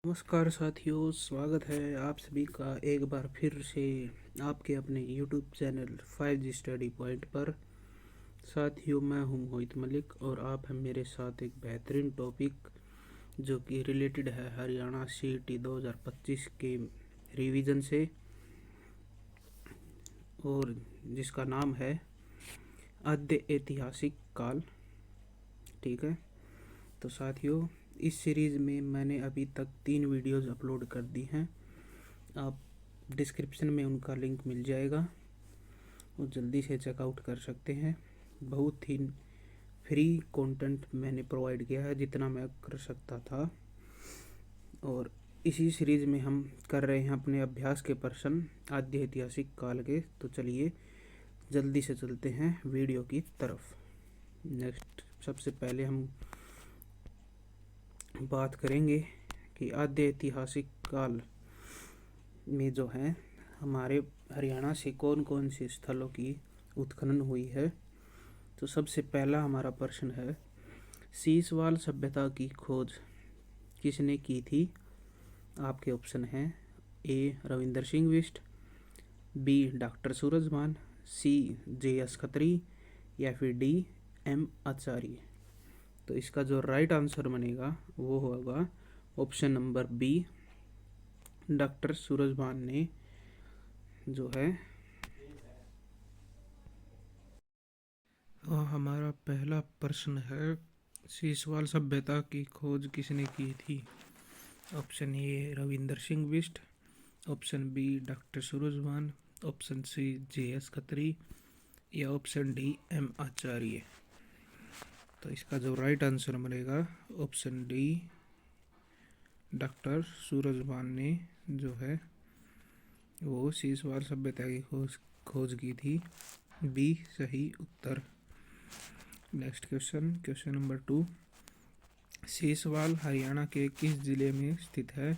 नमस्कार साथियों, स्वागत है आप सभी का एक बार फिर से आपके अपने YouTube channel 5G study point पर। साथियों, मैं हूं मोहित मलिक और आप हैं मेरे साथ एक बेहतरीन टॉपिक जो कि रिलेटेड है हरियाणा CET 2025 के रिवीजन से, और जिसका नाम है आद्य ऐतिहासिक काल। ठीक है, तो साथियों, इस सीरीज़ में मैंने अभी तक 3 वीडियोज़ अपलोड कर दी हैं। आप डिस्क्रिप्शन में उनका लिंक मिल जाएगा और जल्दी से चेकआउट कर सकते हैं। बहुत ही फ्री कंटेंट मैंने प्रोवाइड किया है जितना मैं कर सकता था, और इसी सीरीज़ में हम कर रहे हैं अपने अभ्यास के प्रश्न आद्य ऐतिहासिक काल के। तो चलिए जल्दी से चलते हैं वीडियो की तरफ। नेक्स्ट, सबसे पहले हम बात करेंगे कि आद्य ऐतिहासिक काल में जो है हमारे हरियाणा से कौन कौन से स्थलों की उत्खनन हुई है। तो सबसे पहला हमारा प्रश्न है, सीसवाल सभ्यता की खोज किसने की थी। आपके ऑप्शन हैं ए रविंद्र सिंह बिष्ट, बी डॉक्टर सूरजभान, सी JS खत्री, या फिर डी M आचार्य। तो इसका जो राइट आंसर बनेगा वो होगा option number B, doctor Surajbhan ने जो है। हमारा पहला प्रश्न है, सीसवाल सभ्यता की खोज किसने की थी। Option A Ravindra Singh Bisht, option B doctor Surajbhan, option C JS Khatri, या ऑप्शन डी M आचार्य। तो इसका जो राइट आंसर बनेगा ऑप्शन डी, डॉक्टर सूरजभान ने जो है वो सीसवाल सभ्यता की खोज की थी। बी सही उत्तर। Next question, question number 2, Siswal Haryana के किस जिले में स्थित है।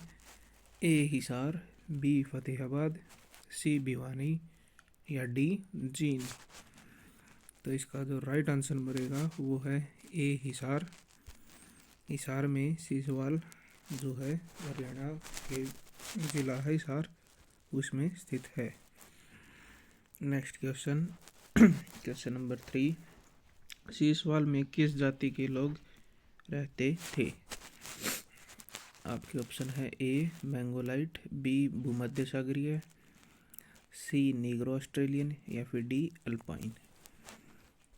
A Hisar, B Fatehabad, C Bhiwani, या डी जींद। तो इसका जो राइट आंसर बनेगा वो है ए हिसार। हिसार में सीसवाल जो है हरियाणा के जिला है हिसार, उसमें स्थित है। Next question, question number 3, Siswal में किस जाति के लोग रहते थे। आपके ऑप्शन है ए मैंगोलाइट, बी भूमध्य सागरीय, सी नीग्रो ऑस्ट्रेलियन, या फिर डी अल्पाइन।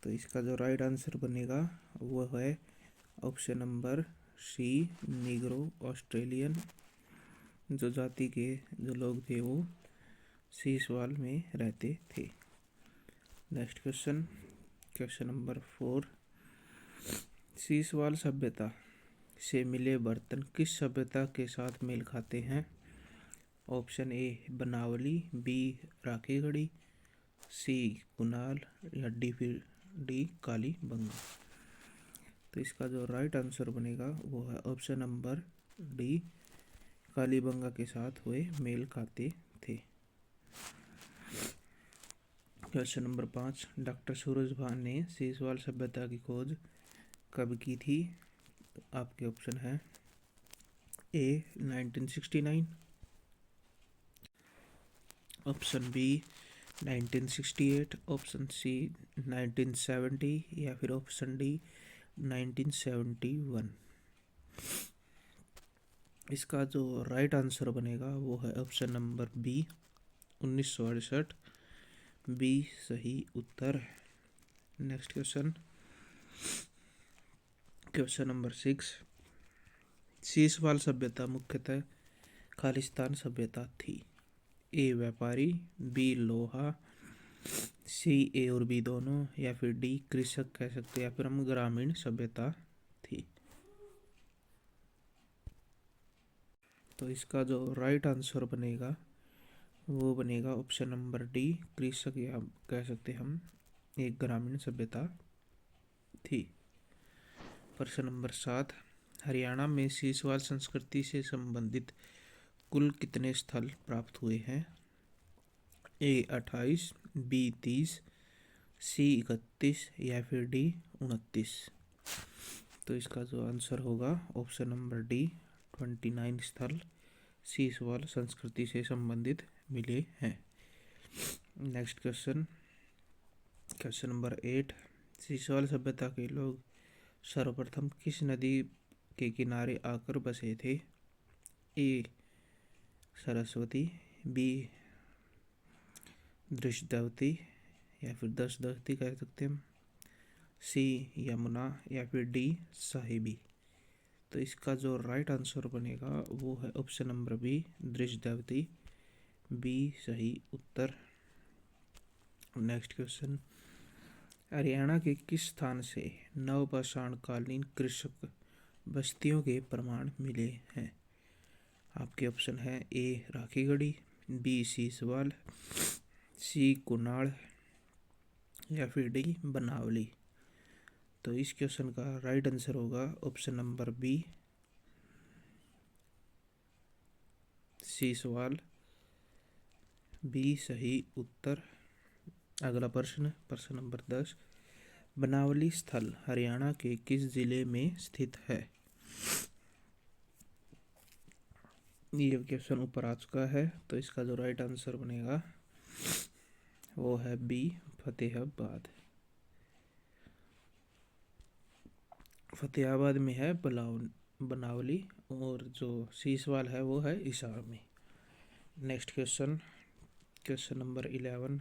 तो इसका जो राइट आंसर बनेगा वो है option number C, Negro Australian. जो जाति के जो लोग थे वो सीसवाल में रहते थे। Next question, question number 4, Siswal सभ्यता से मिले बर्तन किस सभ्यता के साथ मेल खाते हैं। ऑप्शन ए बनावली, बी राखेगढ़ी, सी कुनाल, या डी कालीबंगा। तो इसका जो राइट आंसर बनेगा वो है ऑप्शन नंबर डी, कालीबंगा के साथ हुए मेल खाते थे। क्वेश्चन नंबर 5, डॉक्टर सूरजभान ने सीसवाल सभ्यता की खोज कब की थी। आपके ऑप्शन है ए 1969, ऑप्शन बी 1968, ऑप्शन सी 1970, या फिर ऑप्शन डी 1971। इसका जो राइट आंसर बनेगा वो है ऑप्शन नंबर बी 1968। बी सही उत्तर। Next question, question number 6, Siswal सभ्यता मुख्यतः खालिस्तान सभ्यता थी। ए व्यापारी, बी लोहा, सी ए और बी दोनों, या फिर डी कृषक कह सकते हैं, या फिर हम ग्रामीण सभ्यता थी। तो इसका जो राइट आंसर बनेगा वो बनेगा ऑप्शन नंबर डी, कृषक, या कह सकते हम एक ग्रामीण सभ्यता थी। प्रश्न नंबर 7, हरियाणा में सीसवाल संस्कृति से संबंधित कुल कितने स्थल प्राप्त हुए हैं। ए 28, बी 30, सी 31, या फिर डी 29। तो इसका जो आंसर होगा ऑप्शन नंबर डी 29 स्थल सीसवाल संस्कृति से संबंधित मिले हैं। Next question, question number 8, Siswal सभ्यता के लोग सर्वप्रथम किस नदी के किनारे आकर बसे थे? ए सरस्वती, बी दृष्टवती या फिर दशदवती कह सकते हैं, सी यमुना या फिर डी साहिबी। तो इसका जो राइट आंसर बनेगा वो है ऑप्शन नंबर बी दृष्टवती, बी सही उत्तर। नेक्स्ट क्वेश्चन, हरियाणा के किस स्थान से नवपाषाण कालीन कृषक बस्तियों के प्रमाण मिले हैं? आपके ऑप्शन है ए राखीगढ़ी, बी सीसवाल, सी कुनाल या फिर डी बनावली। तो इस क्वेश्चन का राइट आंसर होगा option number B Siswal, B सही उत्तर। अगला प्रश्न, प्रश्न नंबर 10, बनावली स्थल हरियाणा के किस जिले में स्थित है? ये क्वेश्चन ऊपर आ चुका है, तो इसका जो राइट आंसर बनेगा वो है बी फतेहाबाद। फतेहाबाद में है बनावली, और जो सीसवाल है वो है हिसार में। Next question, question number 11,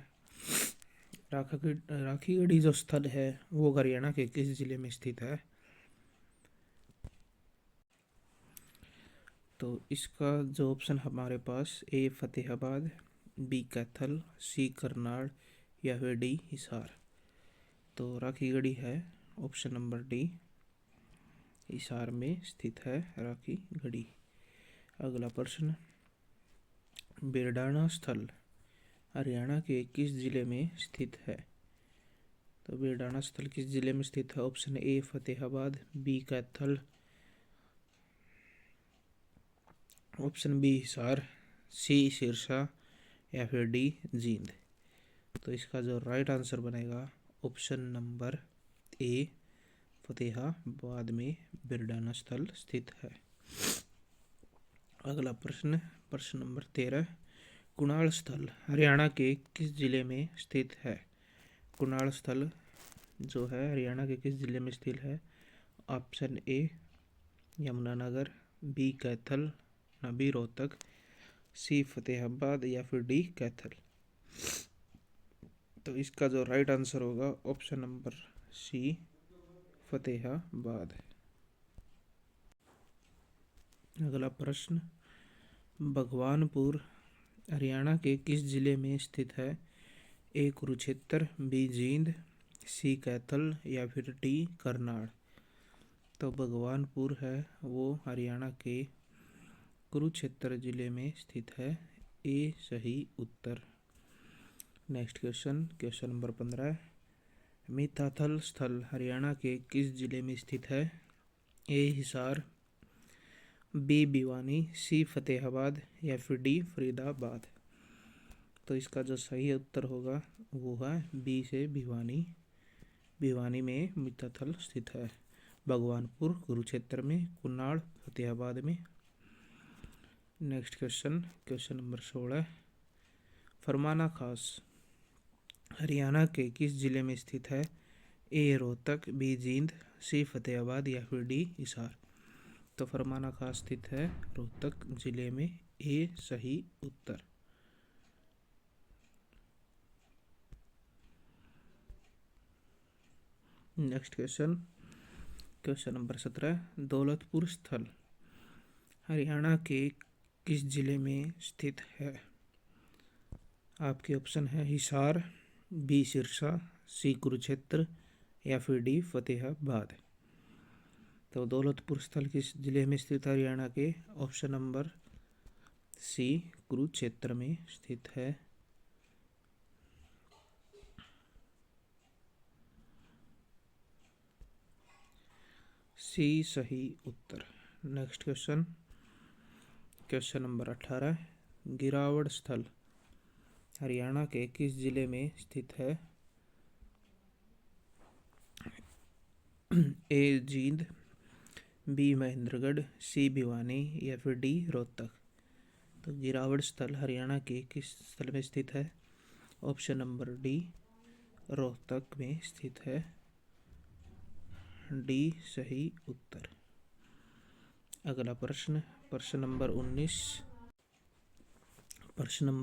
Rakhigarhi जो स्थल है वो हरियाणा के किस जिले में स्थित है? तो इसका जो ऑप्शन हमारे पास ए फतेहाबाद, बी कैथल, सी करनाल या फिर डी हिसार। तो राखीगढ़ी है ऑप्शन नंबर डी, हिसार में स्थित है राखीगढ़ी। अगला प्रश्न, बेरडाना स्थल हरियाणा के किस जिले में स्थित है? तो बेरडाना स्थल किस जिले में स्थित है? Option A Fatehabad, B Kaithal, option B Hisar, C Sirsa या फिर डी जींद। तो इसका जो राइट आंसर बनेगा ऑप्शन नंबर ए फतेहाबाद में बेरडाना स्थल स्थित है। अगला प्रश्न, प्रश्न नंबर 13, कुणाल स्थल हरियाणा के किस जिले में स्थित है? कुणाल स्थल जो है हरियाणा के किस जिले में स्थित है? Option A Yamunanagar, B Kaithal, B Rohtak, C Fatehabad या फिर डी कैथल। तो इसका जो राइट आंसर होगा ऑप्शन नंबर सी फतेहाबाद। अगला प्रश्न, भगवानपुर हरियाणा के किस जिले में स्थित है? ए कुरुक्षेत्र, बी जींद, सी कैथल या फिर डी करनाल। तो भगवानपुर है वो हरियाणा के कुरुक्षेत्र जिले में स्थित है, ए सही उत्तर। Next question, question number 15, Mitathal स्थल हरियाणा के किस जिले में स्थित है? A Hisar, B Bhiwani, C Fatehabad या फिर डी फरीदाबाद। तो इसका जो सही उत्तर होगा वो है बी से भिवानी। भिवानी में मिताथल स्थित है, भगवानपुर कुरुक्षेत्र में, कुनाल फतेहाबाद में। नेक्स्ट क्वेश्चन, क्वेश्चन नंबर 16, फरमाना खास हरियाणा के किस जिले में स्थित है? ए रोहतक, बी जींद, सी फतेहाबाद या फिर डी हिसार। तो फरमाना खास स्थित है रोहतक जिले में, ए सही उत्तर। Next question, question number 17, Daulatpur स्थल हरियाणा के किस जिले में स्थित है? आपके ऑप्शन है हिसार, बी सिरसा, सी कुरुक्षेत्र या फिर डी फतेहाबाद। तो दौलतपुर स्थल किस जिले में स्थित है हरियाणा के? ऑप्शन नंबर सी कुरुक्षेत्र में स्थित है। सी सही उत्तर। नेक्स्ट क्वेश्चन, क्वेश्चन नंबर 18, गिरावड़ स्थल हरियाणा के किस जिले में स्थित है? ए जींद, बी महेंद्रगढ़, सी भिवानी या फिर डी रोहतक। तो गिरावट स्थल हरियाणा के किस स्थल में स्थित है? ऑप्शन नंबर डी रोहतक में स्थित है। डी सही उत्तर। अगला प्रश्न, प्रश्न नंबर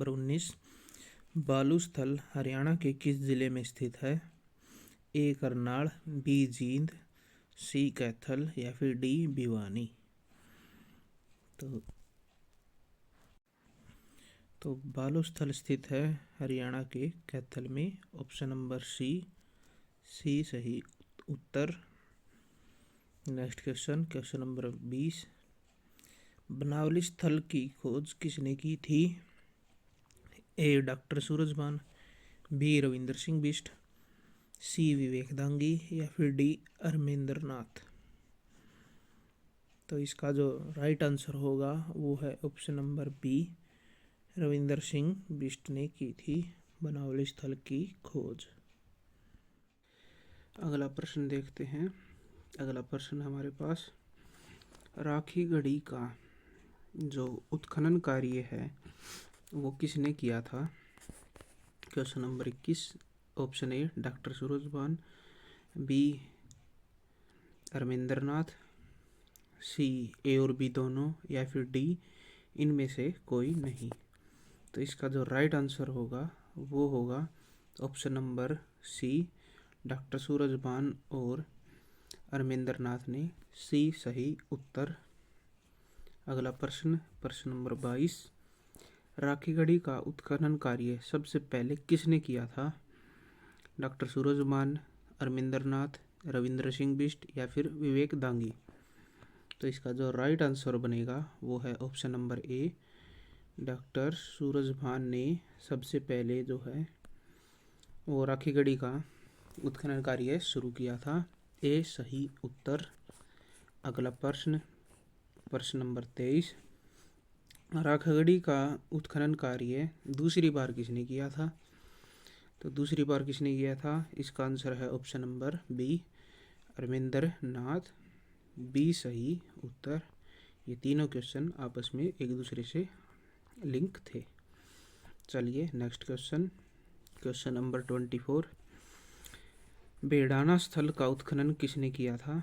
19। बालू स्थल हरियाणा के किस जिले में स्थित है? ए करनाल, बी जींद, सी कैथल या फिर डी भिवानी। तो बालू स्थल स्थित है हरियाणा के कैथल में। ऑप्शन नंबर सी सही उत्तर। Next question, question number 20। Banawali स्थल की खोज किसने की थी? A doctor Surajbhan, B Ravindra Singh Bisht, C Vivek Dangi या फिर डी अरविंदर नाथ। तो इसका जो राइट आंसर होगा वो है option number B, Ravinder Singh Bisht ने की थी बनावली स्थल की खोज। अगला प्रश्न देखते हैं। अगला प्रश्न हमारे पास, राखी गढ़ी का जो उत्खनन कार्य है वो किसने किया था? Question number 21। Option A doctor Surajbhan, B Arvinder Nath, C A और बी दोनों या फिर डी इनमें से कोई नहीं। तो इसका जो राइट आंसर होगा वो होगा option number C, doctor Surajbhan और अरविंदर नाथ ने सी सही उत्तर। अगला प्रश्न, प्रश्न नंबर 22। राखी गढ़ी का उत्खनन कार्य सबसे पहले किसने किया था? डॉक्टर सूरजभान, अरविंदर नाथ, रविंद्र सिंह बिष्ट या फिर विवेक दांगी। तो इसका जो राइट आंसर बनेगा वो है ऑप्शन नंबर ए, डॉक्टर सूरजभान ने सबसे पहले जो है वो राखी गढ़ी का उत्खनन कार्य शुरू किया था। ए सही उत्तर। अगला प्रश्न, प्रश्न नंबर 23। राखी गढ़ी का उत्खनन कार्य दूसरी बार किसने किया था? तो दूसरी बार किसने किया था? इसका आंसर है ऑप्शन नंबर बी, अरविंदर नाथ। बी सही उत्तर। ये तीनों क्वेश्चन आपस में एक दूसरे से लिंक थे। चलिए next question, question number 24। Bedana स्थल का उत्खनन किसने किया था?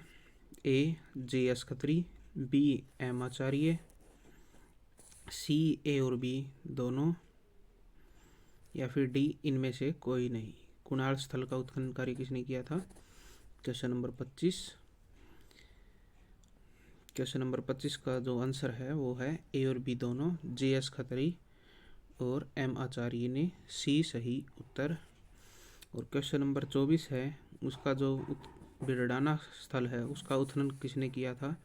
A J S Khatri, B M Acharya, C A और बी दोनों या फिर डी इनमें से कोई नहीं। कुणाल स्थल का उत्खनन कार्य किसने किया था? Question number 25। क्वेश्चन नंबर 25 का जो आंसर है वो है ए और बी दोनों, जे एस खत्री और एम आचार्य ने सी सही उत्तर। और क्वेश्चन नंबर 24 है, उसका जो बेडाना स्थल है उसका उत्खनन किसने किया था?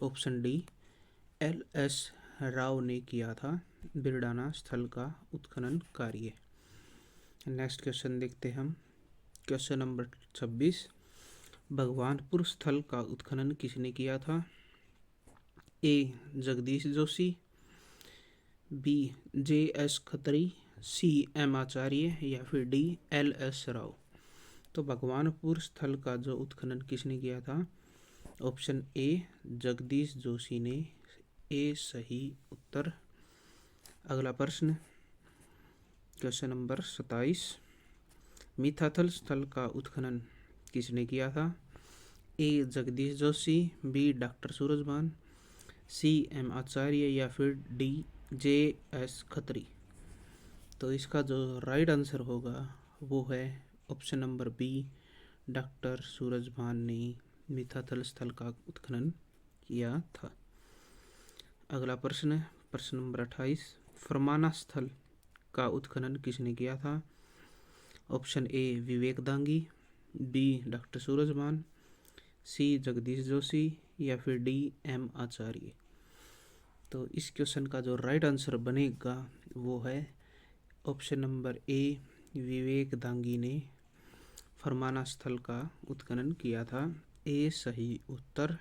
Option D, L S Rao ने किया था बेडाना स्थल का उत्खनन कार्य। नेक्स्ट क्वेश्चन देखते हम। Question number 26। भगवानपुर स्थल का उत्खनन किसने किया था? A Jagdish Joshi, B J S Khatri, C M Acharya या फिर डी एल एस राव। तो भगवानपुर स्थल का जो उत्खनन किसने किया था? ऑप्शन ए जगदीश जोशी ने। ए सही उत्तर। अगला प्रश्न, क्वेश्चन नंबर 27। मिथाथल स्थल का उत्खनन किसने किया था? A Jagdish Joshi, B doctor Surajbhan, C M Acharya या फिर डी जे एस खत्री। तो इसका जो राइट आंसर होगा वो है option number B, doctor Surajbhan ने मिथाथल स्थल का उत्खनन किया था। अगला प्रश्न, प्रश्न नंबर 28। फरमाना स्थल का उत्खनन किसने किया था? Option A Vivek Dangi, B doctor Surajbhan, C Jagdish Joshi या फिर डी एम आचार्य। तो इस क्वेश्चन का जो राइट आंसर बनेगा वो है ऑप्शन नंबर ए, विवेक दांगी ने फरमाना स्थल का उत्खनन किया था। ए सही उत्तर।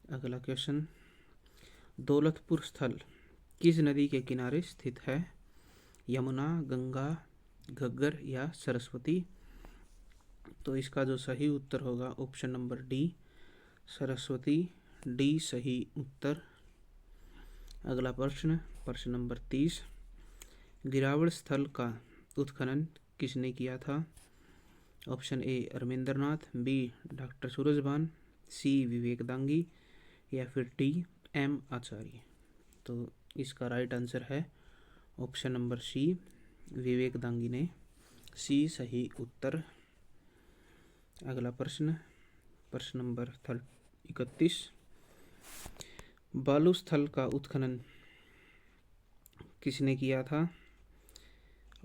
अगला क्वेश्चन, दौलतपुर स्थल किस नदी के किनारे स्थित है? यमुना, गंगा, घग्गर या सरस्वती। तो इसका जो सही उत्तर होगा option number D, Saraswati, D सही उत्तर। अगला प्रश्न, प्रश्न नंबर 30, गिरावट स्थल का उत्खनन किसने किया था? Option A Arvindranath, B doctor Surajbhan, C Vivek Dangi या फिर डी एम आचार्य। तो इसका राइट आंसर है option number C, Vivek Dangi ने, सी सही उत्तर। अगला प्रश्न, प्रश्न नंबर 31, बालू स्थल का उत्खनन किसने किया था?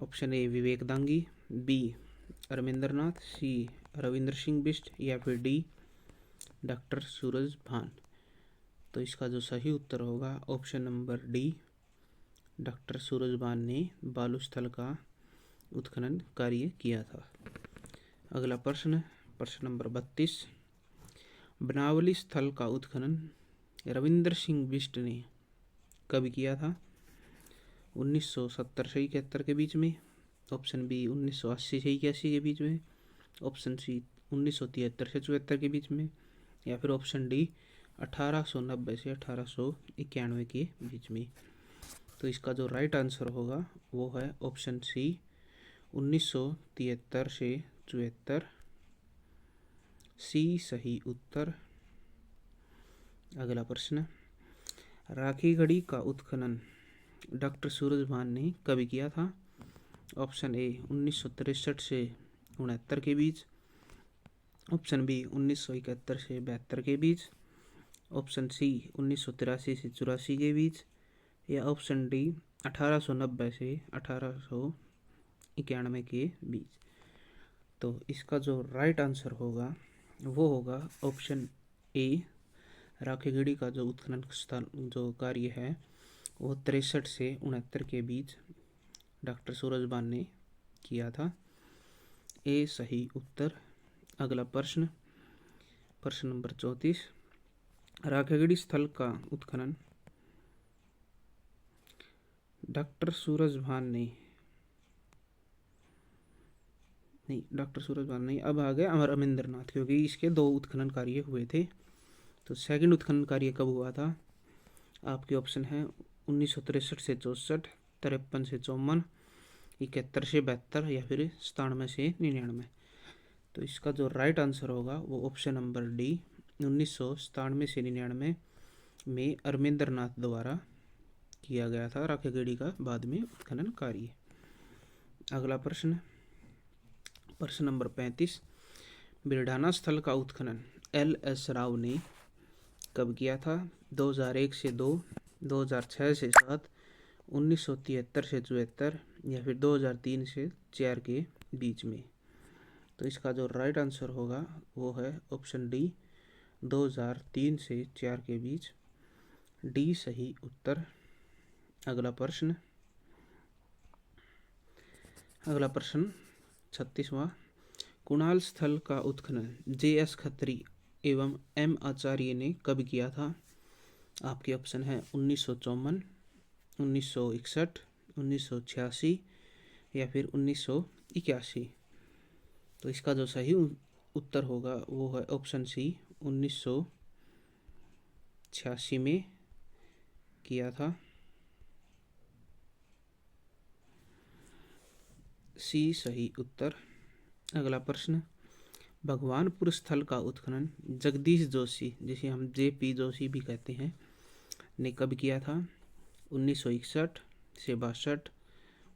Option A Vivek Dangi, B Arvindranath, C Ravindra Singh Bisht या फिर डी डॉक्टर सूरजभान। तो इसका जो सही उत्तर होगा option number D, doctor Surajbhan ने बालू स्थल का उत्खनन कार्य किया था। अगला प्रश्न, प्रश्न नंबर 32, बनावली स्थल का उत्खनन रविंद्र सिंह बिष्ट ने कब किया था? 1970 से 71 के बीच में, ऑप्शन बी 1980 से 81 के बीच में, ऑप्शन सी 1973 से 74 के बीच में या फिर ऑप्शन डी 1890 से 1891 के बीच में। तो इसका जो राइट आंसर होगा वो है ऑप्शन सी 1973 से 74, सी सही उत्तर। अगला प्रश्न, राखी गढ़ी का उत्खनन डॉक्टर सूरजभान ने कब किया था? ऑप्शन ए 1963 से 69 के बीच, ऑप्शन बी 1971 से 72 के बीच, ऑप्शन सी 1983 से 84 के बीच या ऑप्शन डी 1890 से 1891 के बीच। तो इसका जो राइट आंसर होगा वो होगा ऑप्शन ए, राखीगढ़ी का जो उत्खनन स्थल जो कार्य है वो 63 से 69 के बीच डॉक्टर सूरजभान ने किया था, ए सही उत्तर। अगला प्रश्न, प्रश्न नंबर 34, राखीगढ़ी स्थल का उत्खनन डॉक्टर सूरजभान ने नहीं, अब आ गया अमरेंद्रनाथ, क्योंकि इसके दो उत्खनन कार्य हुए थे। तो सेकंड उत्खनन कार्य कब हुआ था? आपके ऑप्शन है 1963 से 64, 53 से 54, 71 से 72 या फिर 97 से 99। तो इसका जो राइट आंसर होगा वो ऑप्शन नंबर डी 1997 से 99 में अरविंद्रनाथ द्वारा किया गया था राखीगढ़ी का बाद में उत्खनन कार्य। अगला प्रश्न, प्रश्न नंबर 35, बिरढाना स्थल का उत्खनन LS राव ने कब किया था? 2001 से 2, 2006 से 7, 1973 से 74 या फिर 2003 से 4 के बीच में। तो इसका जो राइट आंसर होगा वो है ऑप्शन डी 2003 से 4 के बीच, डी सही उत्तर। अगला प्रश्न, अगला प्रश्न 36वां, कुणाल स्थल का उत्खनन JS खत्री एवं M आचार्य ने कब किया था? आपके ऑप्शन है 1954, 1961, 1986 या फिर 1981। तो इसका जो सही उत्तर होगा वो है ऑप्शन सी 1986 में किया था, सी सही उत्तर। अगला प्रश्न, भगवानपुर स्थल का उत्खनन जगदीश जोशी, जिसे हम JP जोशी भी कहते हैं, ने कब किया था? 1961 से 62,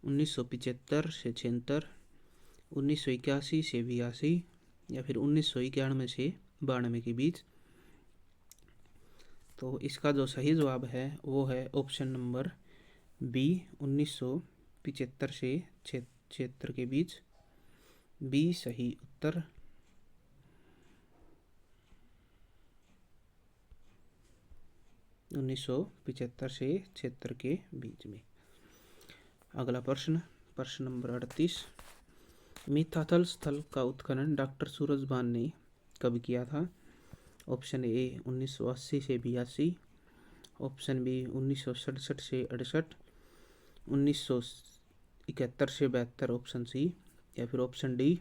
1975 से 76, 1981 से 82 या फिर 1991 से 92 के बीच। तो इसका जो सही जवाब है वो है ऑप्शन नंबर बी 1975 से 76 के बीच, बी सही उत्तर। उन्नीस सौ 75 से 76 के बीच में। अगला प्रश्न, प्रश्न नंबर 38, मिथाथल स्थल का उत्खनन डॉक्टर सूरजभान ने कब किया था? ऑप्शन ए 1980 से 82, ऑप्शन बी 1967 से 68, 1971 से 72 ऑप्शन सी या फिर ऑप्शन डी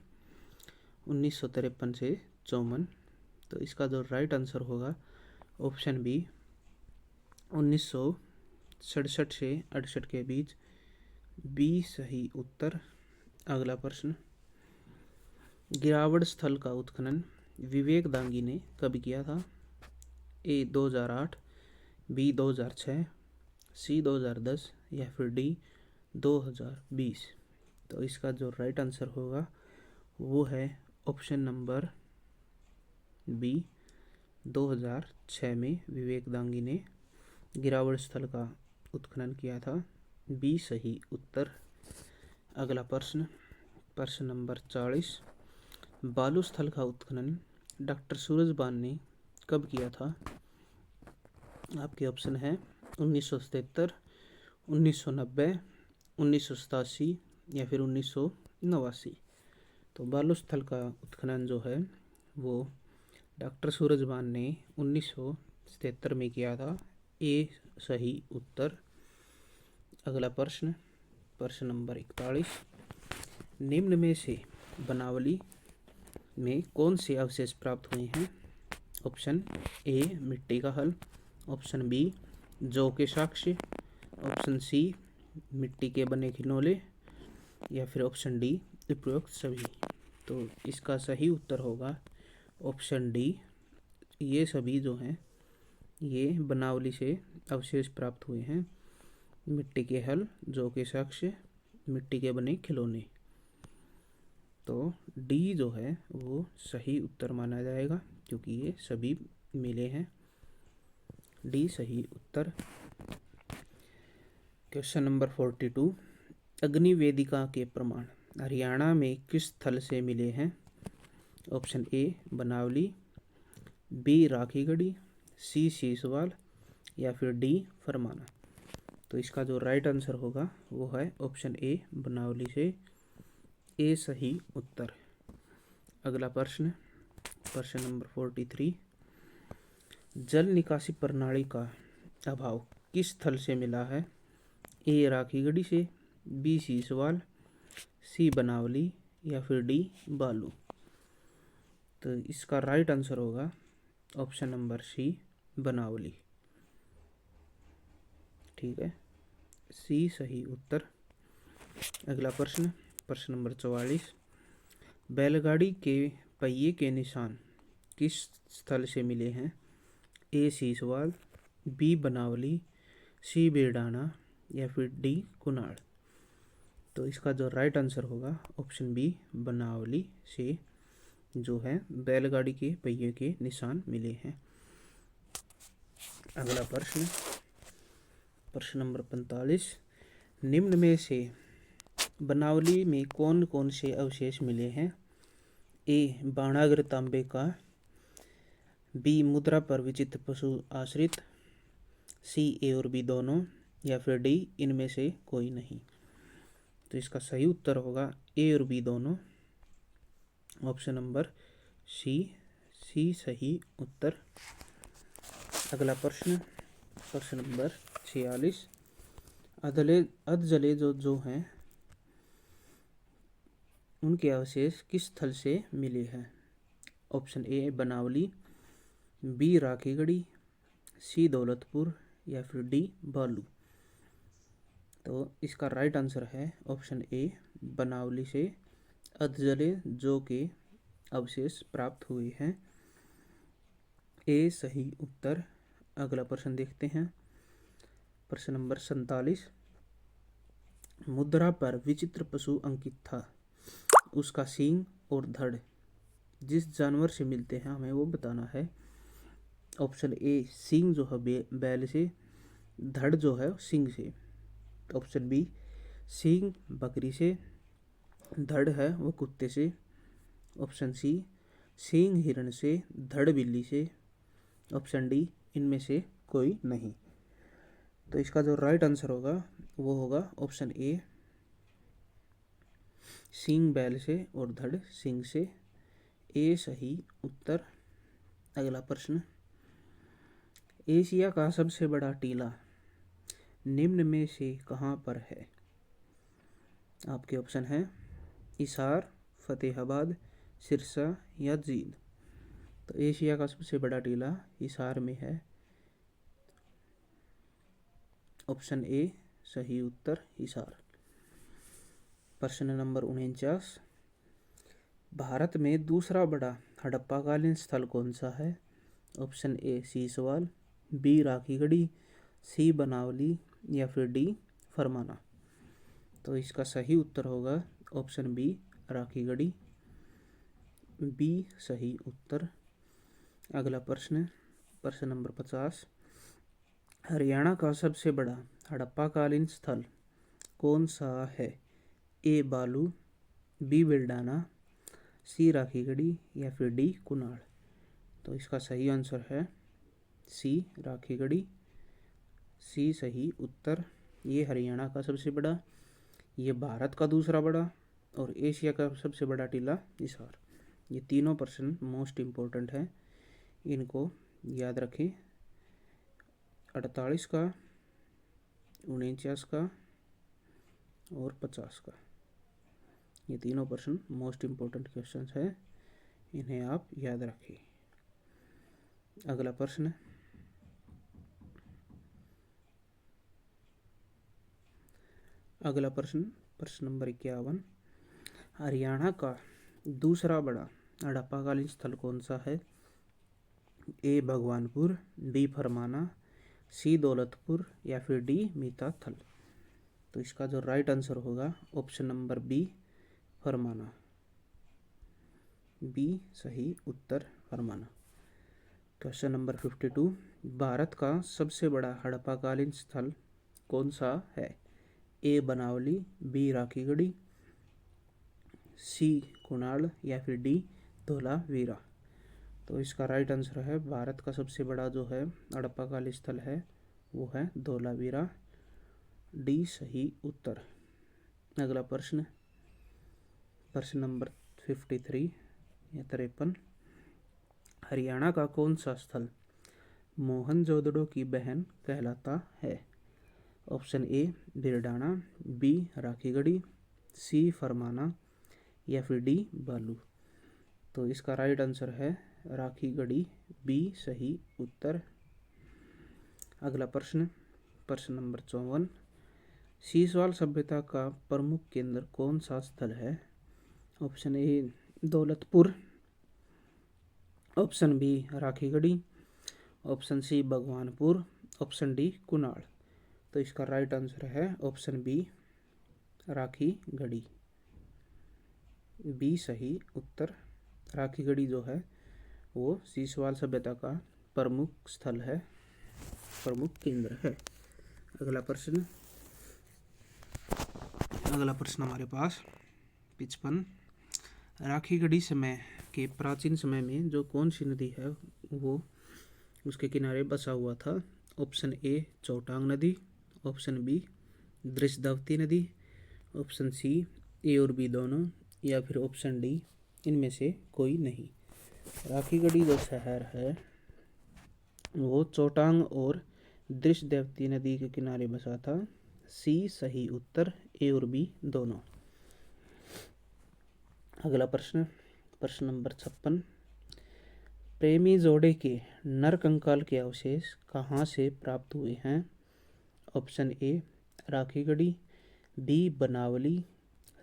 1953 से 54। तो इसका जो राइट आंसर होगा ऑप्शन बी 1967 से 68 के बीच, बी सही उत्तर। अगला प्रश्न, गिरावट स्थल का उत्खनन विवेक दांगी ने कब किया था? ए 2008, बी 2006, सी 2010 या फिर डी 2020। तो इसका जो राइट आंसर होगा वो है ऑप्शन नंबर बी 2006 में विवेक दांगी ने गिरावट स्थल का उत्खनन किया था, बी सही उत्तर। अगला प्रश्न, प्रश्न नंबर 40, बालू स्थल का उत्खनन डॉक्टर सूरजबान ने कब किया था? आपके ऑप्शन है 1977, 1990, 1987 या फिर 1989। तो बालू स्थल का उत्खनन जो है वो डॉक्टर सूरजबान ने 1977 में किया था, ए सही उत्तर। अगला प्रश्न, प्रश्न नंबर 41, निम्न में से बनावली में कौन से अवशेष प्राप्त हुए हैं? ऑप्शन ए मिट्टी का हल, ऑप्शन बी जौ के साक्ष्य, ऑप्शन सी मिट्टी के बने खिलौने या फिर ऑप्शन डी उपरोक्त सभी। तो इसका सही उत्तर होगा ऑप्शन डी, ये सभी जो हैं ये बनावली से अवशेष प्राप्त हुए हैं, मिट्टी के हल, जौ के साक्ष्य, मिट्टी के बने खिलौने। तो डी जो है वो सही उत्तर माना जाएगा क्योंकि ये सभी मिले हैं, डी सही उत्तर। क्वेश्चन नंबर 42, अग्नि वेदिका के प्रमाण हरियाणा में किस स्थल से मिले हैं? Option A Banawali, B Rakhigarhi, सी सीसवाल या फिर डी फरमाना। तो इसका जो राइट आंसर होगा वो है ऑप्शन ए बनावली से, ए सही उत्तर। अगला प्रश्न, प्रश्न नंबर 43, जल निकासी प्रणाली का अभाव किस स्थल से मिला है? ए राखीगढ़ी से, बी सीसवाल, सी बनावली या फिर डी बालू। तो इसका राइट आंसर होगा ऑप्शन नंबर सी बनावली। ठीक है, सी सही उत्तर। अगला प्रश्न, प्रश्न नंबर 44, बैलगाड़ी के पहिए के निशान किस स्थल से मिले हैं? ए सीसवाल, बी बनावली, सी बेडाना या फिर डी कुनाड़। तो इसका जो राइट आंसर होगा ऑप्शन बी बनावली से जो है बैलगाड़ी के पहिए के निशान मिले हैं। अगला प्रश्न, प्रश्न नंबर 45, निम्न में से बनावली में कौन कौन से अवशेष मिले हैं? ए बाणागर तांबे का, बी मुद्रा पर विचित्र पशु आश्रित, सी ए और बी दोनों या फिर डी इनमें से कोई नहीं। तो इसका सही उत्तर होगा ए और बी दोनों, ऑप्शन नंबर सी, सी सही उत्तर। अगला प्रश्न, प्रश्न नंबर 46, अधजले जो हैं उनके अवशेष किस स्थल से मिले हैं? Option A Banawali, B Rakhigarhi, सी दौलतपुर या फिर डी बालू। तो इसका राइट आंसर है ऑप्शन ए बनावली से अधजले जो के अवशेष प्राप्त हुए हैं, ए सही उत्तर। अगला प्रश्न देखते हैं, प्रश्न नंबर 47, मुद्रा पर विचित्र पशु अंकित था, उसका सींग और धड़ जिस जानवर से मिलते हैं हमें वो बताना है। ऑप्शन ए सींग जो है बैल से, धड़ जो है सींग से। ऑप्शन बी सींग बकरी से, धड़ है वो कुत्ते से। ऑप्शन सी सींग हिरण से, धड़ बिल्ली से। ऑप्शन डी इनमें से कोई नहीं। तो इसका जो राइट आंसर होगा वो होगा ऑप्शन ए सींग बैल से और धड़ सींग से, ए सही उत्तर। अगला प्रश्न, एशिया का सबसे बड़ा टीला निम्न में से कहाँ पर है? आपके ऑप्शन हैं हिसार, फतेहाबाद, सिरसा या जींद। तो एशिया का सबसे बड़ा टीला हिसार में है। ऑप्शन ए सही उत्तर हिसार। प्रश्न नंबर 49, भारत में दूसरा बड़ा हड़प्पाकालीन स्थल कौन सा है? ऑप्शन ए सीसवाल, बी राखीगढ़ी, सी बनावली या फिर डी फरमाना। तो इसका सही उत्तर होगा ऑप्शन बी राखीगढ़ी। बी सही उत्तर। अगला प्रश्न, प्रश्न नंबर 50, हरियाणा का सबसे बड़ा हड़प्पाकालीन स्थल कौन सा है? ए बालू, बी बिरडाना, सी राखीगढ़ी या फिर डी कुनाल। तो इसका सही आंसर है सी राखीगढ़ी। सी सही उत्तर। ये हरियाणा का सबसे बड़ा, ये भारत का दूसरा बड़ा और एशिया का सबसे बड़ा टीला हिसार। ये तीनों प्रश्न मोस्ट इम्पोर्टेंट हैं, इनको याद रखें। 48 का, 49 का और 50 का, ये तीनों प्रश्न मोस्ट इम्पोर्टेंट क्वेश्चंस हैं, इन्हें आप याद रखें। अगला प्रश्न, प्रश्न नंबर 51, हरियाणा का दूसरा बड़ा हड़प्पाकालीन स्थल कौन सा है? ए भगवानपुर, बी फरमाना, सी दौलतपुर या फिर डी मीता थल। तो इसका जो राइट आंसर होगा ऑप्शन नंबर बी फरमाना। बी सही उत्तर फरमाना। क्वेश्चन नंबर 52, भारत का सबसे बड़ा हड़प्पाकालीन स्थल कौन सा है? ए बनावली, बी राखीगढ़ी, सी कुणाल या फिर डी धोलावीरा। तो इसका राइट आंसर है भारत का सबसे बड़ा जो है हड़प्पाकालीन स्थल है वो है धोलावीरा। डी सही उत्तर। अगला प्रश्न, प्रश्न नंबर 53 या 53, हरियाणा का कौन सा स्थल मोहनजोदड़ो की बहन कहलाता है? ऑप्शन ए बिरडाना, बी राखीगढ़ी, सी फरमाना या फिर डी बालू। तो इसका राइट आंसर है राखीगढ़ी। बी सही उत्तर। अगला प्रश्न, प्रश्न नंबर 54, सीसवाल सभ्यता का प्रमुख केंद्र कौन सा स्थल है? Option A Daulatpur, option B Rakhigarhi, option C Bhagwanpur, option D Kunal. तो इसका राइट आंसर है ऑप्शन बी राखीगढ़ी। बी सही उत्तर। राखीगढ़ी जो है वो सीसवाल सभ्यता का प्रमुख स्थल है, प्रमुख केंद्र है। अगला प्रश्न हमारे पास 55, राखीगढ़ी समय के प्राचीन समय में जो कौन सी नदी है वो उसके किनारे बसा हुआ था? ऑप्शन ए चौटांग नदी, ऑप्शन बी दृशदावती नदी, ऑप्शन सी ए और बी दोनों या फिर ऑप्शन डी इनमें से कोई नहीं। राखीगढ़ी जो शहर है वो चौटांग और दृशदावती नदी के किनारे बसा था। सी सही उत्तर। ए और बी दोनों। अगला प्रश्न, प्रश्न नंबर 56, प्रेमी जोड़े के नर कंकाल के अवशेष कहाँ से प्राप्त हुए हैं? ऑप्शन ए राखीगढ़ी, बी बनावली,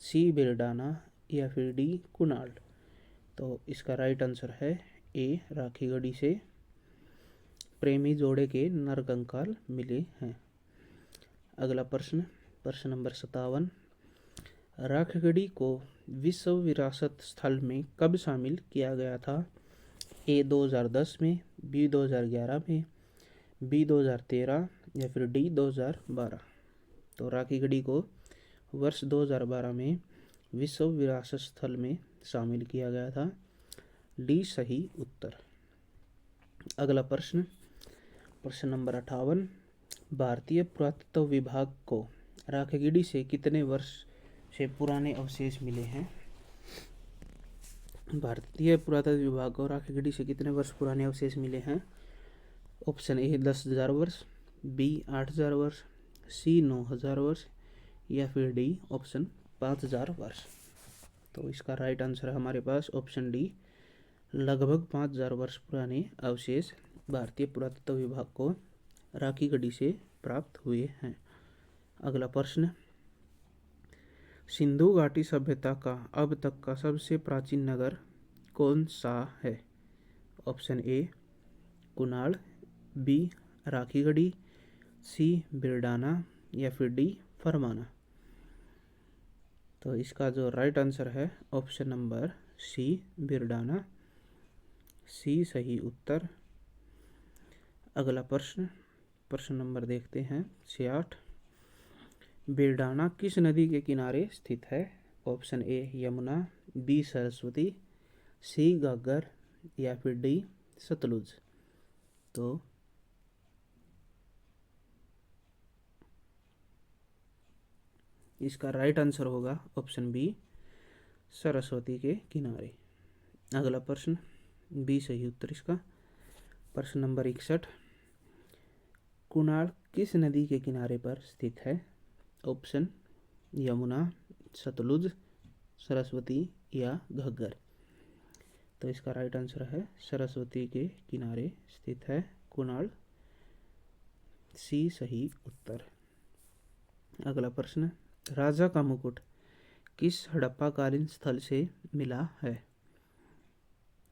सी बिरडाना या फिर डी कुनाल। तो इसका राइट आंसर है ए राखीगढ़ी से प्रेमी जोड़े के नर कंकाल मिले हैं। अगला प्रश्न, प्रश्न नंबर 57, राखीगढ़ी को विश्व विरासत स्थल में कब शामिल किया गया था? ए 2010 में, बी 2011 में, बी 2013 या फिर डी 2012। तो राखीगढ़ी को वर्ष 2012 में विश्व विरासत स्थल में शामिल किया गया था। डी सही उत्तर। अगला प्रश्न, प्रश्न नंबर 58, भारतीय पुरातत्व विभाग को राखीगढ़ी से कितने वर्ष से पुराने अवशेष मिले हैं? भारतीय पुरातत्व विभाग को राखीगढ़ी से कितने वर्ष पुराने अवशेष मिले हैं? ऑप्शन ए 10,000 वर्ष, बी 8,000 वर्ष, सी 9,000 वर्ष या फिर डी ऑप्शन 5,000 वर्ष। तो इसका राइट आंसर है हमारे पास ऑप्शन डी लगभग 5000 वर्ष पुराने अवशेष भारतीय पुरातत्व विभाग को राखी गढ़ी से प्राप्त हुए हैं। अगला प्रश्न, सिंधु घाटी सभ्यता का अब तक का सबसे प्राचीन नगर कौन सा है? Option A Kunal, B Rakhigarhi, C Birdana या फिर डी फरमाना। तो इसका जो राइट आंसर है option number C Birdana, C सही उत्तर। अगला प्रश्न, प्रश्न नंबर देखते हैं 68। बिरडाना किस नदी के किनारे स्थित है? Option A Yamuna, B Saraswati, C Ghaggar या फिर डी सतलुज। तो इसका राइट आंसर होगा ऑप्शन बी सरस्वती के किनारे। अगला प्रश्न, बी सही उत्तर इसका। प्रश्न नंबर 61। कुणाल किस नदी के किनारे पर स्थित है? ऑप्शन यमुना, सतलुज, सरस्वती या घग्गर। तो इसका राइट आंसर है सरस्वती के किनारे स्थित है कुणाल, सी सही उत्तर। अगला प्रश्न, राजा का मुकुट किस हड़प्पाकालीन स्थल से मिला है?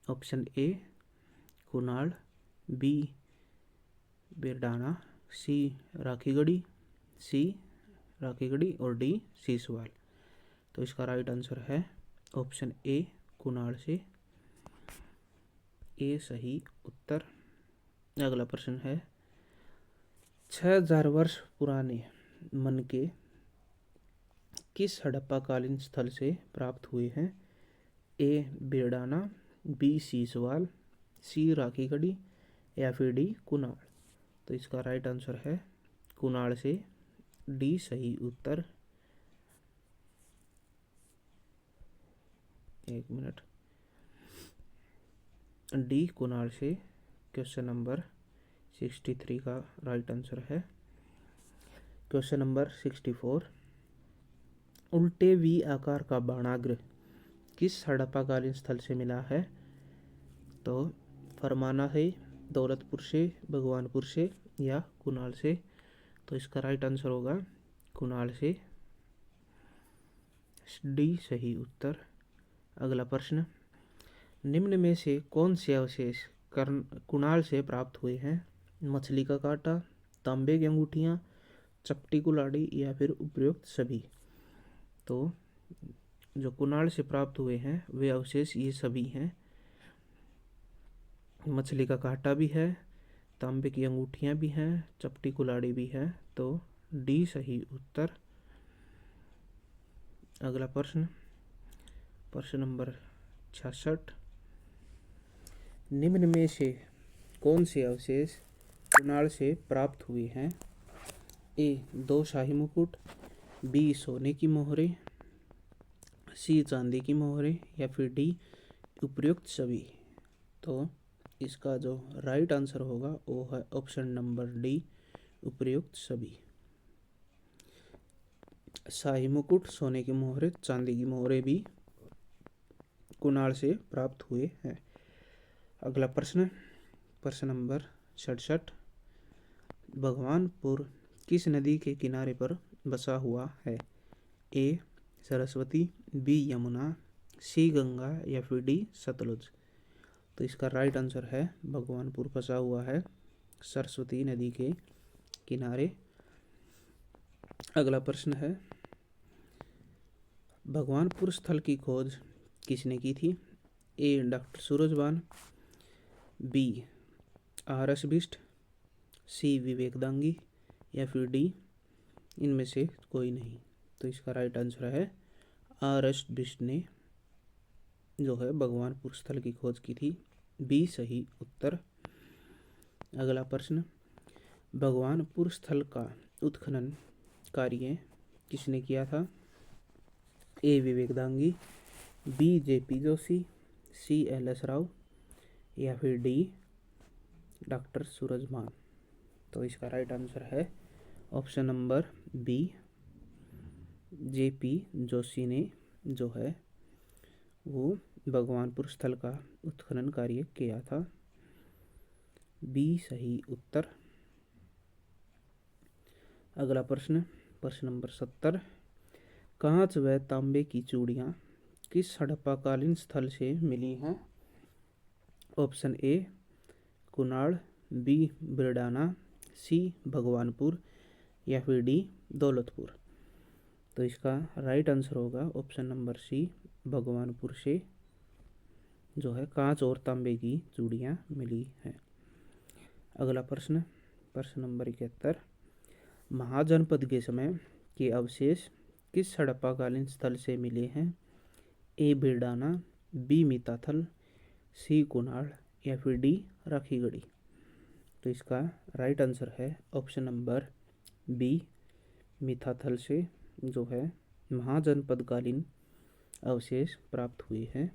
ऑप्शन ए कुणाल, बी बिरडाना, सी राखीगढ़ी, सी राखीगढ़ी और डी सीसवाल। तो इसका राइट आंसर है ऑप्शन ए कुणाल से, ए सही उत्तर। अगला प्रश्न है 6000 वर्ष पुराने मनके किस हड़प्पाकालीन स्थल से प्राप्त हुए हैं? ए बिरडाना, बी सीसवाल, सी राखीगढ़ी या फिर डी कुणाल। तो इसका राइट आंसर है कुणाल से, डी सही उत्तर। एक मिनट, डी कुणाल से क्वेश्चन नंबर 63 का राइट आंसर है। Question number 64। उल्टे वी आकार का बाणाग्र किस हड़प्पाकालीन स्थल से मिला है? तो फरमाना है, दौलतपुर से, भगवानपुर से या कुणाल से। तो इसका राइट आंसर होगा कुणाल से, डी सही उत्तर। अगला प्रश्न, निम्न में से कौन से अवशेष कुणाल से प्राप्त हुए हैं? मछली का कांटा, तांबे की अंगूठियाँ, चपटी कुल्हाड़ी या फिर उपयुक्त सभी। तो जो कुणाल से प्राप्त हुए हैं वे अवशेष ये सभी हैं। मछली का कांटा भी है, तांबे की अंगूठियाँ भी हैं, चपटी कुल्हाड़ी भी है। तो डी सही उत्तर। अगला प्रश्न, प्रश्न नंबर 66। निम्न में से कौन से अवशेष कुणाल से प्राप्त हुए हैं? ए 2 शाही मुकुट, बी सोने की मोहरें, सी चांदी की मोहरें या फिर डी उपयुक्त सभी। तो इसका जो राइट आंसर होगा वो है ऑप्शन नंबर डी उपयुक्त सभी। शाही मुकुट, सोने की मोहरें, चांदी की मोहरें भी कुणाल से प्राप्त हुए हैं। अगला प्रश्न, प्रश्न नंबर 67। भगवानपुर किस नदी के किनारे पर बसा हुआ है? ए सरस्वती, बी यमुना, सी गंगा या फिर डी सतलुज। तो इसका राइट आंसर है भगवानपुर बसा हुआ है सरस्वती नदी के किनारे। अगला प्रश्न है भगवानपुर स्थल की खोज किसने की थी? A doctor Surajbhan, B R S Bisht, C Vivekdangi या फिर डी इनमें से कोई नहीं। तो इसका राइट आंसर है आर एस बिष्ट ने जो है भगवानपुर स्थल की खोज की थी, बी सही उत्तर। अगला प्रश्न, भगवानपुर स्थल का उत्खनन कार्य किसने किया था? A Vivekdangi, B JP Joshi, C L S Rao या फिर डी डॉक्टर सूरजभान। तो इसका राइट आंसर है option number B JP Joshi ने जो है वो भगवानपुर स्थल का उत्खनन कार्य किया था। बी सही उत्तर। अगला प्रश्न, प्रश्न नंबर 70। कांच व तांबे की चूड़ियाँ किस हड़प्पाकालीन स्थल से मिली हैं? ऑप्शन ए कुणाल, बी बिरडाना, सी भगवानपुर या फिर डी दौलतपुर। तो इसका राइट आंसर होगा ऑप्शन नंबर सी, भगवानपुर से जो है कांच और तांबे की चूड़ियाँ मिली हैं। अगला प्रश्न, प्रश्न नंबर 71। महाजनपद के समय के अवशेष किस हड़प्पाकालीन स्थल से मिले हैं? ए बिरडाना, बी मिताथल, सी कुणाल या फिर डी राखीगढ़ी। तो इसका राइट आंसर है ऑप्शन नंबर बी, मिताथल से जो है महाजनपदकालीन अवशेष प्राप्त हुए हैं।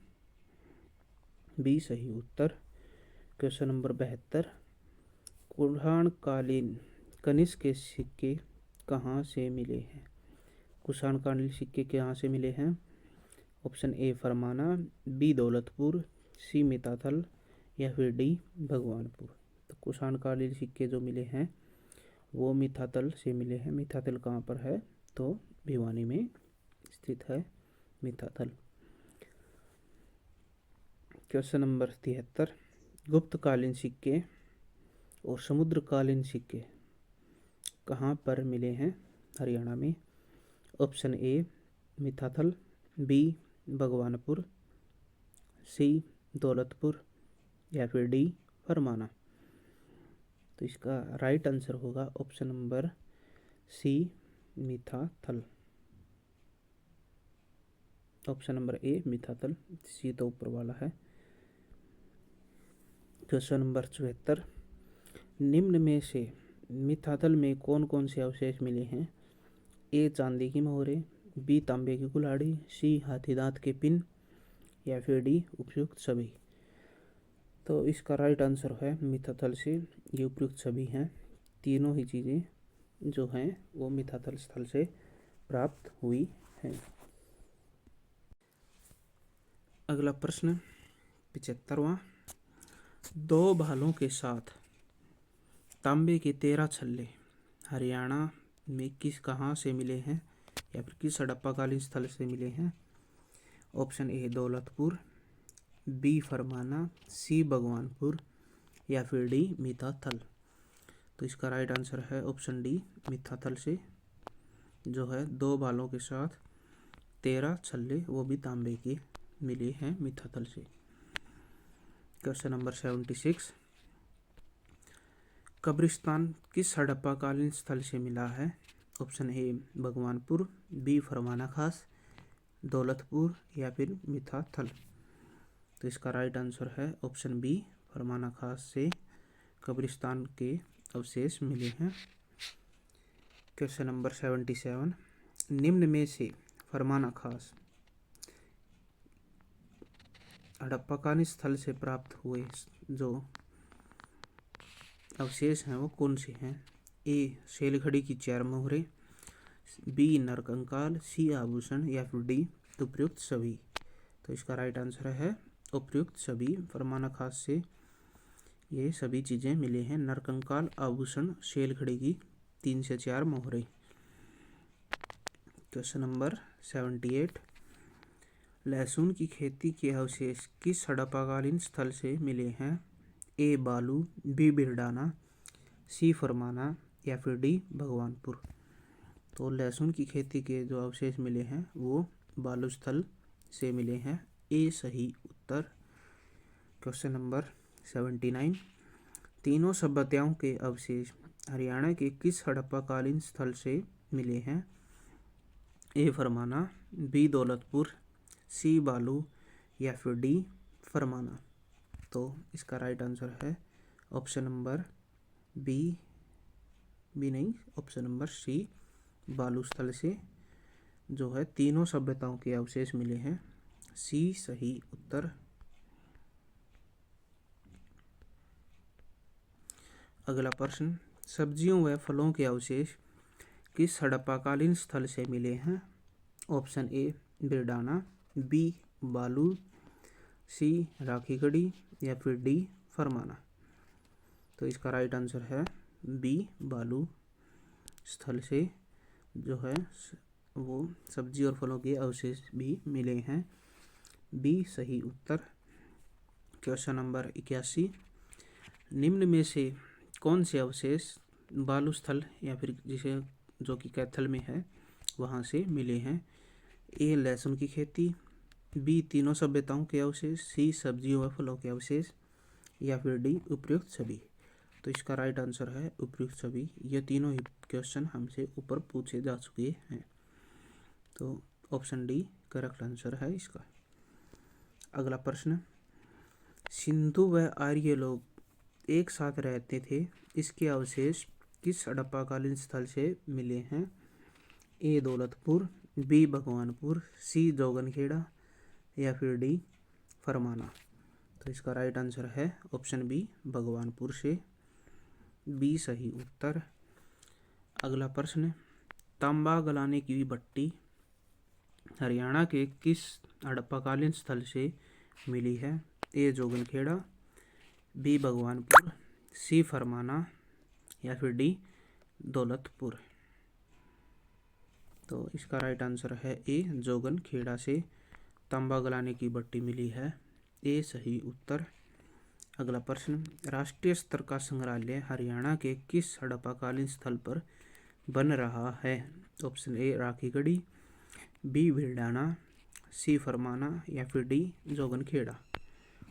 बी सही उत्तर। Question number 72। कुषाणकालीन कनिष्क के सिक्के कहाँ से मिले हैं? कुषाणकालीन सिक्के कहाँ से मिले हैं? ऑप्शन ए फरमाना, बी दौलतपुर, सी मिताथल या फिर डी भगवानपुर। तो कुषाणकालीन सिक्के जो मिले हैं वो मिताथल से मिले हैं। मिताथल कहाँ पर है? तो भिवानी में स्थित है मिताथल। Question number 73। गुप्तकालीन सिक्के और समुद्रकालीन सिक्के कहाँ पर मिले हैं हरियाणा में? Option A Mitathal, B Bhagwanpur, C Daulatpur या फिर डी फरमाना। तो इसका राइट आंसर होगा option number C, Mitathal. Option number A Mitathal, C तो ऊपर वाला है। Question number 74। निम्न में से मिताथल में कौन कौन से अवशेष मिले हैं? ए चांदी की मोहरें, बी तांबे की कुल्हाड़ी, सी हाथीदांत के पिन या फिर डी उपयुक्त सभी। तो इसका राइट आंसर है मिताथल से ये उपयुक्त सभी हैं। तीनों ही चीज़ें जो हैं वो मिताथल स्थल से प्राप्त हुई हैं। अगला प्रश्न 75वां। दो भालों के साथ तांबे के 13 छल्ले हरियाणा में कहाँ से मिले हैं या फिर किस हड़प्पाकालीन स्थल से मिले हैं? ऑप्शन ए दौलतपुर, बी फरमाना, सी भगवानपुर या फिर डी मिताथल। तो इसका राइट आंसर है ऑप्शन डी, मिताथल से जो है दो भालों के साथ 13 छल्ले वो भी तांबे के मिले हैं मिताथल से। Question number 76। कब्रिस्तान किस हड़प्पाकालीन स्थल से मिला है? ऑप्शन ए भगवानपुर, बी फरमाना खास, दौलतपुर या फिर मिताथल। तो इसका राइट आंसर है ऑप्शन बी, फरमाना खास से कब्रिस्तान के अवशेष मिले हैं। Question number 77। निम्न में से फरमाना खास हड़प्पाकालीन स्थल से प्राप्त हुए जो अवशेष हैं वो कौन से हैं? ए शैलखड़ी की 4 मोहरें, बी नरकंकाल, सी आभूषण या फिर डी उपयुक्त सभी। तो इसका राइट आंसर है उपयुक्त सभी। फरमाना खास से ये सभी चीज़ें मिले हैं, नरकंकाल, आभूषण, शैलखड़ी की 3 से 4 मोहरें। Question number 78। लहसुन की खेती के अवशेष किस हड़प्पाकालीन स्थल से मिले हैं? ए बालू, बी बिरडाना, सी फरमाना या फिर डी भगवानपुर। तो लहसुन की खेती के जो अवशेष मिले हैं वो बालू स्थल से मिले हैं। ए सही उत्तर। Question number 79। तीनों सभ्यताओं के अवशेष हरियाणा के किस हड़प्पाकालीन स्थल से मिले हैं? ए फरमाना, बी दौलतपुर, सी बालू या फिर डी फरमाना। तो इसका राइट आंसर है ऑप्शन नंबर बी नहीं, ऑप्शन नंबर सी, बालू स्थल से जो है तीनों सभ्यताओं के अवशेष मिले हैं। सी सही उत्तर। अगला प्रश्न, सब्जियों व फलों के अवशेष किस हड़प्पाकालीन स्थल से मिले हैं? ऑप्शन ए बिरडाना, बी बालू, सी राखीगढ़ी या फिर डी फरमाना। तो इसका राइट आंसर है बी, बालू स्थल से जो है वो सब्जी और फलों के अवशेष भी मिले हैं। बी सही उत्तर। क्वेश्चन नंबर 81, निम्न में से कौन से अवशेष बालू स्थल या फिर जिसे जो कि कैथल में है वहाँ से मिले हैं? ए लहसुन की खेती, बी तीनों सभ्यताओं के अवशेष, सी सब्जियों व फलों के अवशेष या फिर डी उपयुक्त सभी। तो इसका राइट आंसर है उपयुक्त सभी। ये तीनों ही क्वेश्चन हमसे ऊपर पूछे जा चुके हैं। तो ऑप्शन डी करेक्ट आंसर है इसका। अगला प्रश्न, सिंधु व आर्य लोग एक साथ रहते थे, इसके अवशेष किस हड़प्पाकालीन स्थल से मिले हैं? ए दौलतपुर, बी भगवानपुर, सी जोगनखेड़ा या फिर डी फरमाना। तो इसका राइट आंसर है ऑप्शन बी भगवानपुर से। बी सही उत्तर। अगला प्रश्न, तांबा गलाने की भट्टी हरियाणा के किस हड़प्पाकालीन स्थल से मिली है? ए जोगनखेड़ा, बी भगवानपुर, सी फरमाना या फिर डी दौलतपुर। तो इसका राइट आंसर है ए जोगनखेड़ा से तांबा गलाने की भट्टी मिली है। ए सही उत्तर। अगला प्रश्न, राष्ट्रीय स्तर का संग्रहालय हरियाणा के किस हड़प्पाकालीन स्थल पर बन रहा है? ऑप्शन ए राखीगढ़ी, बी भिलडाना, सी फरमाना या फिर डी जोगनखेड़ा।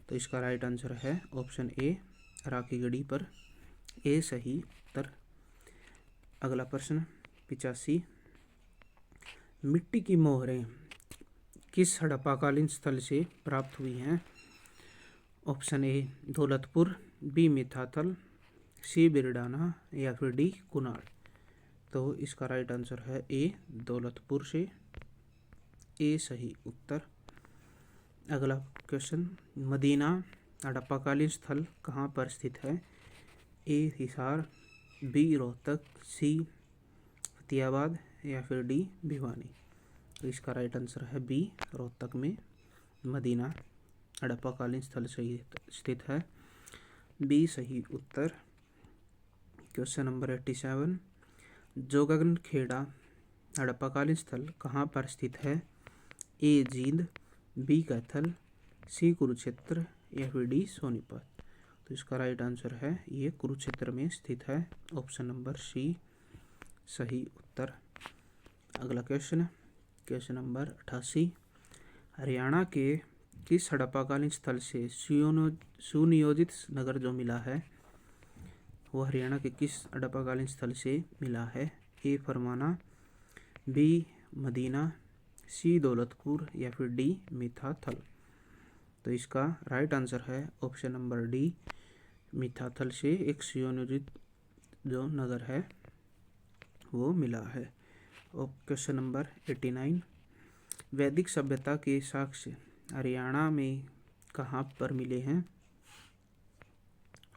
तो इसका राइट आंसर है ऑप्शन ए राखीगढ़ी पर। ए सही उत्तर। अगला प्रश्न 85, मिट्टी की मोहरें किस हड़प्पाकालीन स्थल से प्राप्त हुई हैं? ऑप्शन ए दौलतपुर, बी मिथाथल, सी बिरडाना या फिर डी कुनाल। तो इसका राइट आंसर है ए दौलतपुर से। ए सही उत्तर। अगला क्वेश्चन, मदीना हड़प्पाकालीन स्थल कहाँ पर स्थित है? A Hisar, B Rohtak, C Fatehabad या फिर डी भिवानी। तो इसका राइट आंसर है बी रोहतक में मदीना हड़प्पाकालीन स्थल से स्थित है। बी सही उत्तर। क्वेश्चन नंबर 87, जोगनखेड़ा हड़प्पाकालीन स्थल कहाँ पर स्थित है? ए जींद, बी कैथल, सी कुरुक्षेत्र या फिर डी सोनीपत। तो इसका राइट आंसर है ये कुरुक्षेत्र में स्थित है। ऑप्शन नंबर सी सही उत्तर। अगला क्वेश्चन, क्वेश्चन नंबर 88, हरियाणा के किस हड़प्पाकालीन स्थल से सुनियोजित नगर जो मिला है वो हरियाणा के किस हड़प्पाकालीन स्थल से मिला है? ए फरमाना, बी मदीना, सी दौलतपुर या फिर डी मिथाथल। तो इसका राइट आंसर है ऑप्शन नंबर डी मिथाथल से एक सुनियोजित जो नगर है वो मिला है। और क्वेश्चन नंबर 89, वैदिक सभ्यता के साक्ष्य हरियाणा में कहाँ पर मिले हैं?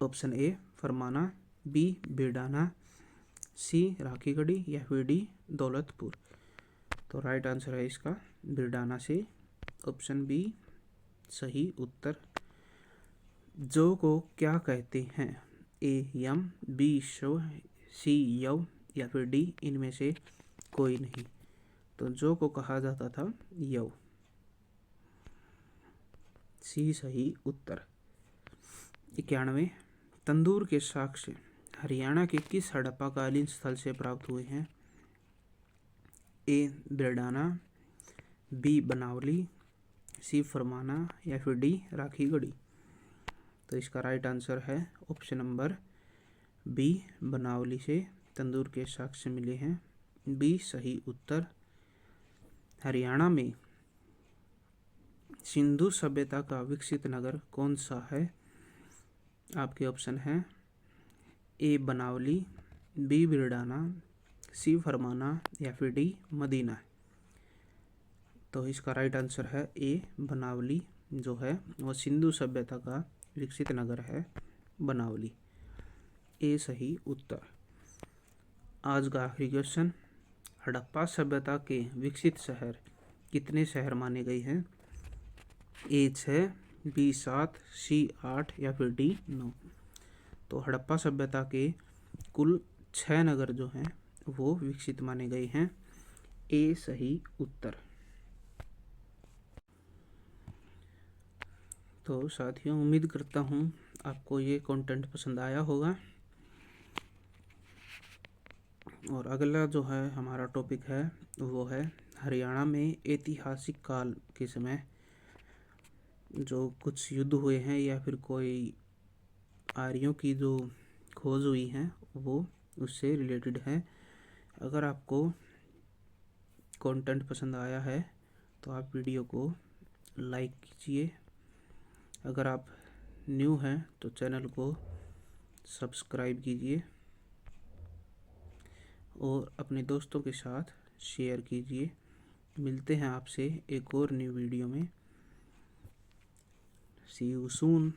ऑप्शन ए फरमाना, बी बिरडाना, सी राखीगढ़ी या फिर डी दौलतपुर। तो राइट आंसर है इसका बिरडाना से। ऑप्शन बी सही उत्तर। जो को क्या कहते हैं? ए यम, बी शव, सी यव या फिर डी इनमें से कोई नहीं। तो जो को कहा जाता था यव। सी सही उत्तर। 91, तंदूर के साक्ष्य हरियाणा के किस हड़प्पाकालीन स्थल से प्राप्त हुए हैं? ए बिरडाना, बी बनावली, सी फरमाना या फिर डी राखीगढ़ी। तो इसका राइट आंसर है ऑप्शन नंबर बी बनावली से तंदूर के साक्ष्य मिले हैं। बी सही उत्तर। हरियाणा में सिंधु सभ्यता का विकसित नगर कौन सा है? आपके ऑप्शन हैं ए बनावली, बी बिरडाना, सी फरमाना या फिर डी मदीना। तो इसका राइट आंसर है ए बनावली जो है वो सिंधु सभ्यता का विकसित नगर है बनावली। ए सही उत्तर। आज का आखिरी क्वेश्चन, हड़प्पा सभ्यता के विकसित शहर कितने शहर माने गए हैं? ए 6, बी 7, सी 8 या फिर डी 9। तो हड़प्पा सभ्यता के कुल 6 नगर जो हैं वो विकसित माने गए हैं। ए सही उत्तर। तो साथियों, उम्मीद करता हूँ आपको ये कंटेंट पसंद आया होगा। और अगला जो है हमारा टॉपिक है वो है हरियाणा में ऐतिहासिक काल के समय जो कुछ युद्ध हुए हैं या फिर कोई आर्यों की जो खोज हुई है वो उससे रिलेटेड है। अगर आपको कंटेंट पसंद आया है तो आप वीडियो को लाइक कीजिए। अगर आप न्यू हैं तो चैनल को सब्सक्राइब कीजिए और अपने दोस्तों के साथ शेयर कीजिए। मिलते हैं आपसे एक और न्यू वीडियो में। सी यू सून।